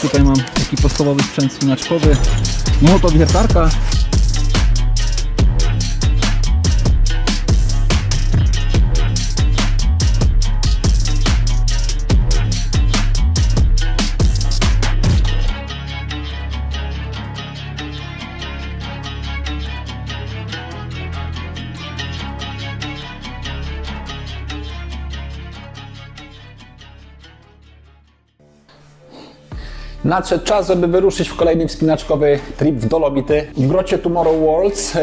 tutaj mam taki podstawowy sprzęt wspinaczkowy, motowiertarka. Nadszedł czas, żeby wyruszyć w kolejny wspinaczkowy trip w Dolomity. W grocie Tomorrow Worlds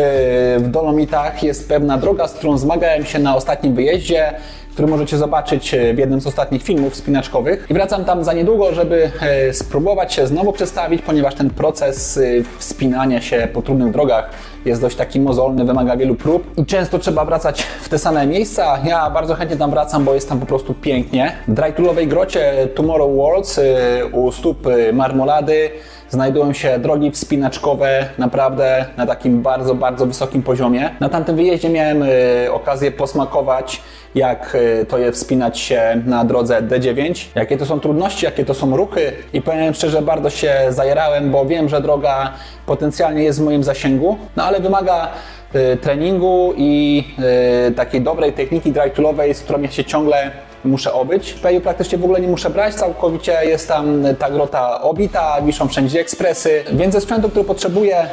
w Dolomitach jest pewna droga, z którą zmagałem się na ostatnim wyjeździe, który możecie zobaczyć w jednym z ostatnich filmów wspinaczkowych. I wracam tam za niedługo, żeby spróbować się znowu przestawić, ponieważ ten proces wspinania się po trudnych drogach jest dość taki mozolny, wymaga wielu prób i często trzeba wracać w te same miejsca. Ja bardzo chętnie tam wracam, bo jest tam po prostu pięknie. W drytoolowej grocie Tomorrow Worlds u stóp Marmolady znajdują się drogi wspinaczkowe naprawdę na takim bardzo, bardzo wysokim poziomie. Na tamtym wyjeździe miałem okazję posmakować, jak to jest wspinać się na drodze D9, jakie to są trudności, jakie to są ruchy i powiem szczerze, bardzo się zajarałem, bo wiem, że droga potencjalnie jest w moim zasięgu, no ale wymaga treningu i takiej dobrej techniki drytoolowej, z którą ja się ciągle muszę obyć. Peju praktycznie w ogóle nie muszę brać, całkowicie jest tam ta grota obita, wiszą wszędzie ekspresy, więc ze sprzętu, który potrzebuję,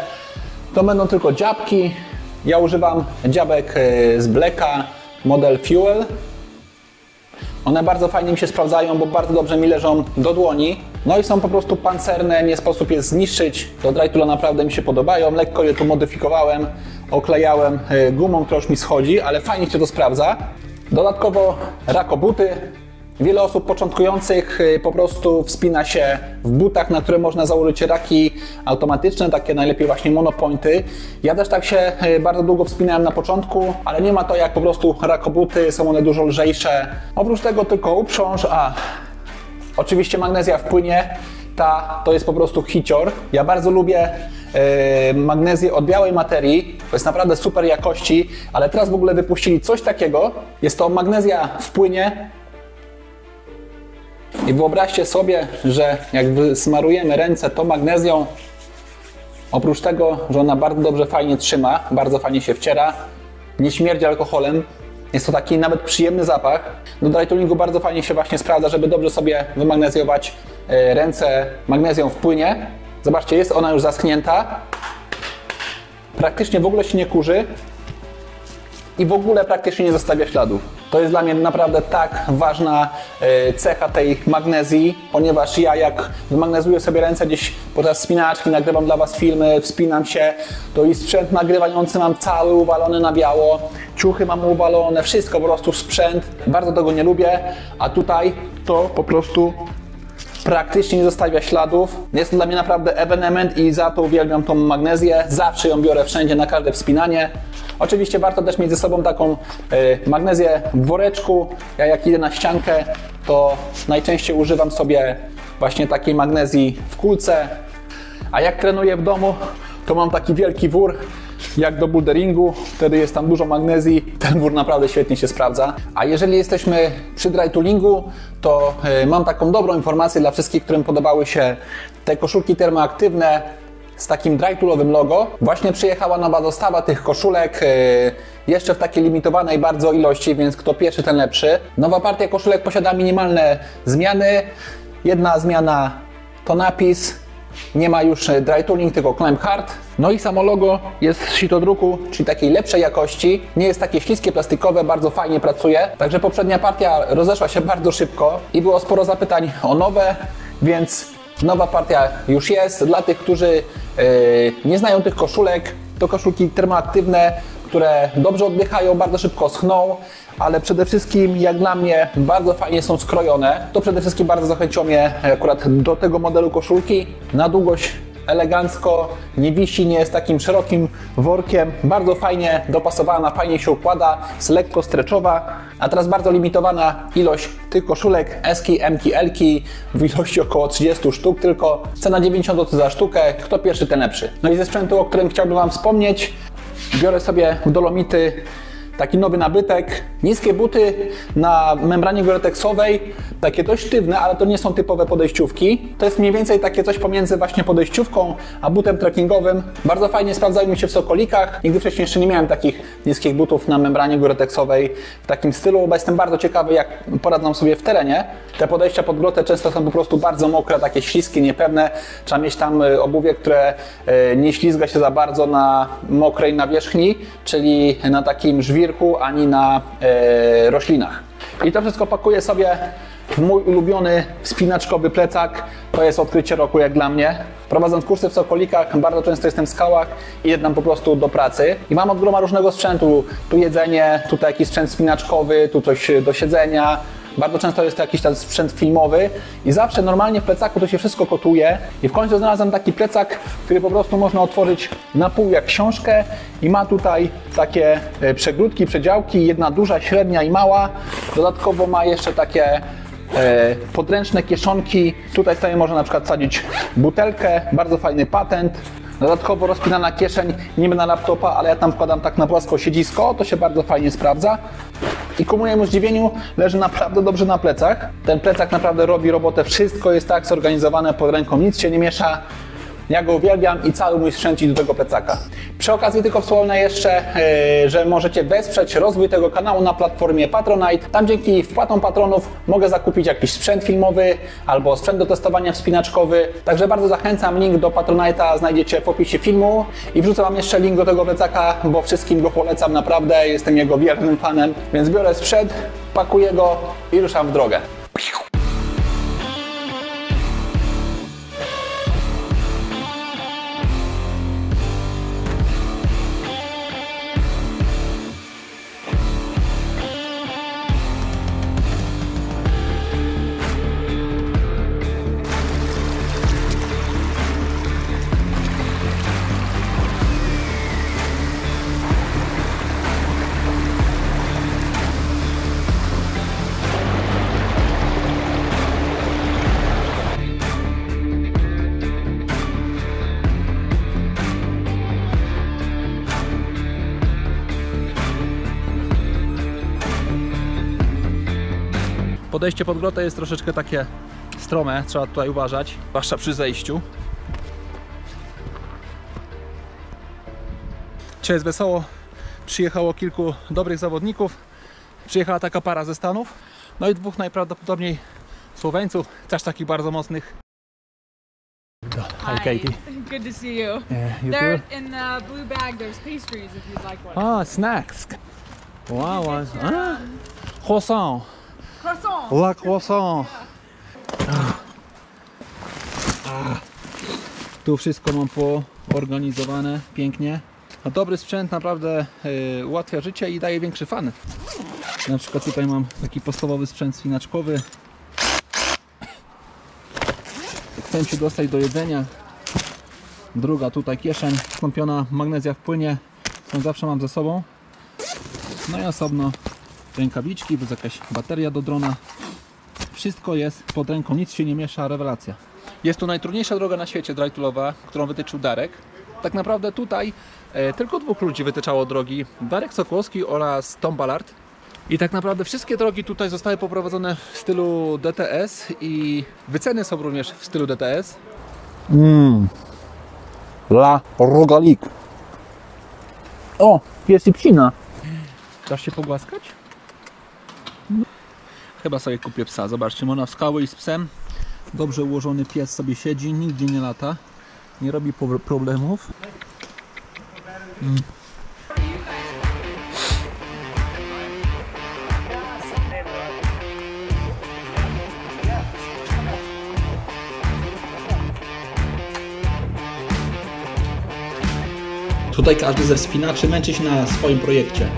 to będą tylko dziabki. Ja używam dziabek z Blacka, model Fuel. One bardzo fajnie mi się sprawdzają, bo bardzo dobrze mi leżą do dłoni. No i są po prostu pancerne, nie sposób je zniszczyć. Do drytoola naprawdę mi się podobają, lekko je tu modyfikowałem, oklejałem gumą, która już mi schodzi, ale fajnie się to sprawdza. Dodatkowo rakobuty. Wiele osób początkujących po prostu wspina się w butach, na które można założyć raki automatyczne, takie najlepiej właśnie monopointy. Ja też tak się bardzo długo wspinałem na początku, ale nie ma to jak po prostu rakobuty, są one dużo lżejsze. Oprócz tego tylko uprząż, oczywiście magnezja w płynie, to jest po prostu hicior. Ja bardzo lubię magnezję od białej materii, to jest naprawdę super jakości, ale teraz w ogóle wypuścili coś takiego, jest to magnezja w płynie i wyobraźcie sobie, że jak smarujemy ręce tą magnezją, oprócz tego, że ona bardzo dobrze, fajnie trzyma, bardzo fajnie się wciera, nie śmierdzi alkoholem, jest to taki nawet przyjemny zapach. Do drytoolingu bardzo fajnie się właśnie sprawdza, żeby dobrze sobie wymagnezjować ręce magnezją w płynie. Zobaczcie, jest ona już zaschnięta, praktycznie w ogóle się nie kurzy i w ogóle praktycznie nie zostawia śladów. To jest dla mnie naprawdę tak ważna cecha tej magnezji, ponieważ ja jak wymagnezuję sobie ręce gdzieś podczas wspinaczki, nagrywam dla Was filmy, wspinam się, to i sprzęt nagrywający mam cały uwalony na biało, ciuchy mam uwalone, wszystko po prostu sprzęt, bardzo tego nie lubię, a tutaj to po prostu praktycznie nie zostawia śladów. Jest to dla mnie naprawdę ewenement i za to uwielbiam tą magnezję. Zawsze ją biorę wszędzie, na każde wspinanie. Oczywiście warto też mieć ze sobą taką magnezję w woreczku. Ja jak idę na ściankę, to najczęściej używam sobie właśnie takiej magnezji w kulce. A jak trenuję w domu, to mam taki wielki wór, jak do boulderingu, wtedy jest tam dużo magnezji, ten wór naprawdę świetnie się sprawdza. A jeżeli jesteśmy przy drytoolingu, to mam taką dobrą informację dla wszystkich, którym podobały się te koszulki termoaktywne z takim drytoolowym logo. Właśnie przyjechała nowa dostawa tych koszulek, jeszcze w takiej limitowanej bardzo ilości, więc kto pierwszy, ten lepszy. Nowa partia koszulek posiada minimalne zmiany. Jedna zmiana to napis, nie ma już drytooling, tylko climb hard. No i samo logo jest z sitodruku, czyli takiej lepszej jakości. Nie jest takie śliskie, plastikowe, bardzo fajnie pracuje. Także poprzednia partia rozeszła się bardzo szybko i było sporo zapytań o nowe, więc nowa partia już jest. Dla tych, którzy nie znają tych koszulek, to koszulki termoaktywne, które dobrze oddychają, bardzo szybko schną, ale przede wszystkim, jak dla mnie, bardzo fajnie są skrojone. To przede wszystkim bardzo zachęciło mnie akurat do tego modelu koszulki. Na długość elegancko, nie wisi, nie jest takim szerokim workiem, bardzo fajnie dopasowana, fajnie się układa, jest lekko stretchowa, a teraz bardzo limitowana ilość tych koszulek, S-ki, M-ki, L-ki w ilości około 30 sztuk tylko, cena 90 zł za sztukę, kto pierwszy, ten lepszy. No i ze sprzętu, o którym chciałbym Wam wspomnieć, biorę sobie w Dolomity taki nowy nabytek, niskie buty na membranie goreteksowej, takie dość sztywne, ale to nie są typowe podejściówki. To jest mniej więcej takie coś pomiędzy właśnie podejściówką a butem trekkingowym. Bardzo fajnie sprawdzają mi się w sokolikach. Nigdy wcześniej jeszcze nie miałem takich niskich butów na membranie goretexowej w takim stylu, bo jestem bardzo ciekawy, jak poradzą sobie w terenie. Te podejścia pod grotę często są po prostu bardzo mokre, takie śliskie, niepewne. Trzeba mieć tam obuwie, które nie ślizga się za bardzo na mokrej nawierzchni, czyli na takim żwirku, ani na roślinach. I to wszystko pakuję sobie w mój ulubiony wspinaczkowy plecak. To jest odkrycie roku jak dla mnie. Prowadząc kursy w Sokolikach, bardzo często jestem w skałach i jedę po prostu do pracy. I mam od groma różnego sprzętu. Tu jedzenie, tutaj jakiś sprzęt wspinaczkowy, tu coś do siedzenia. Bardzo często jest to jakiś ten sprzęt filmowy i zawsze normalnie w plecaku to się wszystko kotuje. I w końcu znalazłem taki plecak, który po prostu można otworzyć na pół jak książkę i ma tutaj takie przegródki, przedziałki, jedna duża, średnia i mała. Dodatkowo ma jeszcze takie podręczne kieszonki. Tutaj sobie można na przykład wsadzić butelkę, bardzo fajny patent. Dodatkowo rozpinana kieszeń, niby na laptopa, ale ja tam wkładam tak na płasko siedzisko, to się bardzo fajnie sprawdza. I ku mojemu zdziwieniu leży naprawdę dobrze na plecach. Ten plecak naprawdę robi robotę, wszystko jest tak zorganizowane pod ręką, nic się nie miesza. Ja go uwielbiam i cały mój sprzęt idzie do tego plecaka. Przy okazji tylko wspomnę jeszcze, że możecie wesprzeć rozwój tego kanału na platformie Patronite. Tam dzięki wpłatom patronów mogę zakupić jakiś sprzęt filmowy albo sprzęt do testowania wspinaczkowy. Także bardzo zachęcam, link do Patronite'a znajdziecie w opisie filmu i wrzucę Wam jeszcze link do tego plecaka, bo wszystkim go polecam naprawdę, jestem jego wiernym fanem. Więc biorę sprzęt, pakuję go i ruszam w drogę. Podejście pod grotę jest troszeczkę takie strome, trzeba tutaj uważać, zwłaszcza przy zejściu. Dzisiaj jest wesoło, przyjechało kilku dobrych zawodników, przyjechała taka para ze Stanów, no i dwóch najprawdopodobniej Słoweńców, też takich bardzo mocnych. Hi Katie. Good to see you. Yeah, you There too? in the blue bag, there's pastries if you'd like one. Ah, snacks. Wow, croissant. Croissant. La croissant. Tu wszystko mam poorganizowane pięknie. A dobry sprzęt naprawdę ułatwia życie i daje większy fan. Na przykład tutaj mam taki podstawowy sprzęt wspinaczkowy. Chcę się dostać do jedzenia. Druga tutaj kieszeń skąpiona magnezja w płynie. Tą zawsze mam ze sobą. No i osobno rękawiczki, bez jakaś bateria do drona. Wszystko jest pod ręką, nic się nie miesza, rewelacja. Jest to najtrudniejsza droga na świecie drytoolowa, którą wytyczył Darek. Tak naprawdę tutaj tylko dwóch ludzi wytyczało drogi. Darek Sokołowski oraz Tom Ballard. I tak naprawdę wszystkie drogi tutaj zostały poprowadzone w stylu DTS i wyceny są również w stylu DTS. La Rogalik. O, jest i psina. Dasz się pogłaskać? Chyba sobie kupię psa. Zobaczcie, można w skały i z psem. Dobrze ułożony pies sobie siedzi, nigdzie nie lata. Nie robi problemów. Tutaj każdy ze wspinaczy męczy się na swoim projekcie.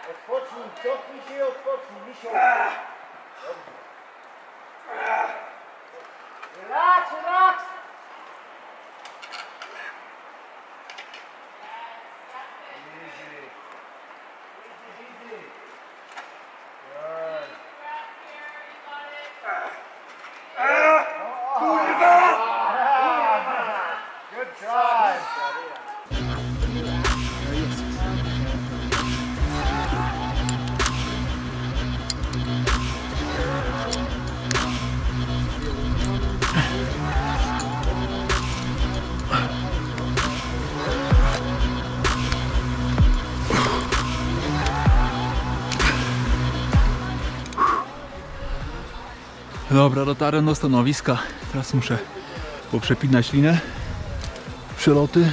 Odpocznij, cofnij się i odpocznij, Misio. Relax, relax. Easy. Easy, easy. Good. Good try. Dobra, dotarłem do stanowiska. Teraz muszę poprzepinać linę. Przeloty.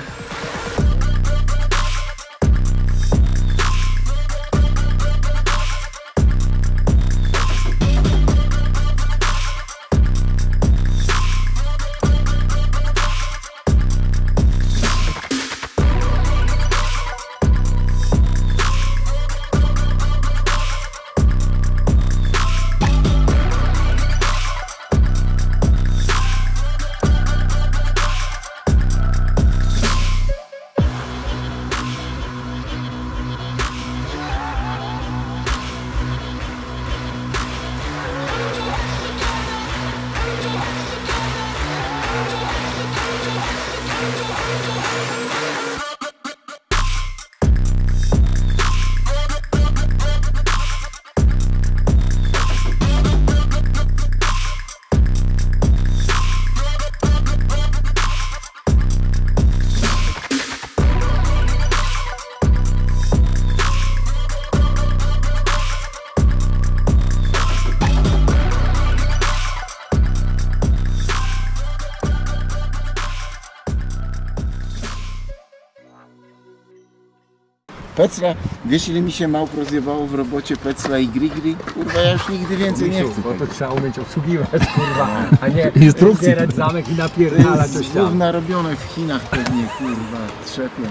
Pecla, wiesz ile mi się małp rozjebało w robocie Pecla i Grigri? Kurwa, ja już nigdy więcej nie chcę. Bo to trzeba umieć obsługiwać, kurwa, a nie Instrukcji. zbierać zamek i napierdalać coś tam. Gówna robione w Chinach pewnie, kurwa, trzepią.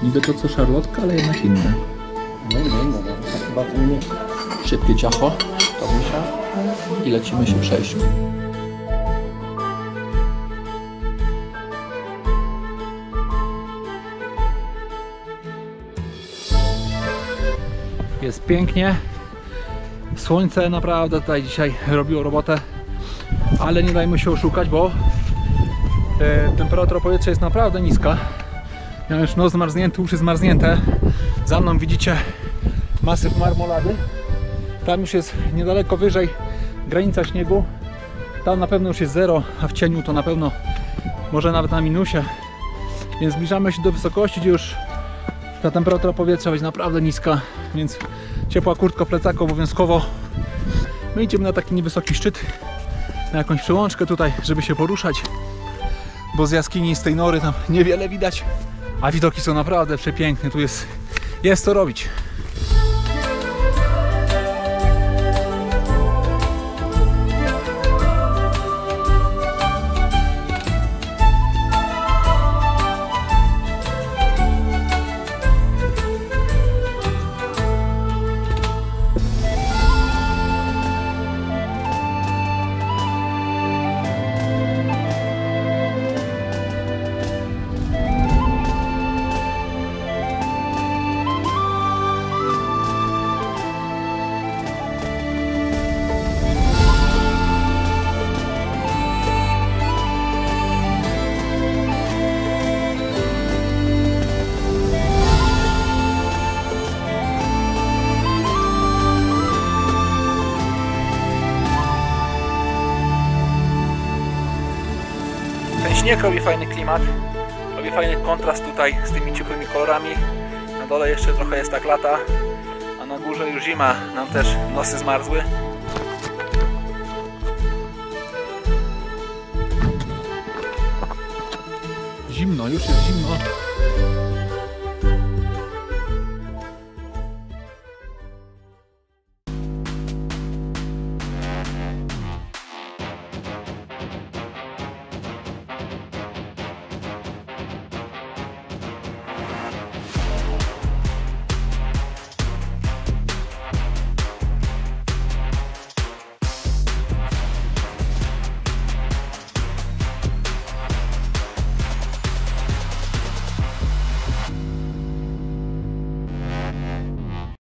Niby to co szarlotka, ale jednak inne. No, chyba to nie. Szybkie ciacho, to musia i lecimy się przejść. Jest pięknie. Słońce naprawdę tutaj dzisiaj robiło robotę, ale nie dajmy się oszukać, bo temperatura powietrza jest naprawdę niska. Miałem już nos zmarznięty, uszy zmarznięte. Za mną widzicie masyw marmolady. Tam już jest niedaleko wyżej granica śniegu. Tam na pewno już jest zero, a w cieniu to na pewno może nawet na minusie. Więc zbliżamy się do wysokości, gdzie już ta temperatura powietrza będzie naprawdę niska. Więc ciepła kurtka, plecak obowiązkowo. My idziemy na taki niewysoki szczyt, na jakąś przełączkę tutaj, żeby się poruszać. Bo z jaskini, z tej nory tam niewiele widać. A widoki są naprawdę przepiękne, tu jest co robić. Śnieg robi fajny klimat, robi fajny kontrast tutaj z tymi ciepłymi kolorami. Na dole jeszcze trochę jest tak lata, a na górze już zima, nam też nosy zmarzły. Zimno, już jest zimno.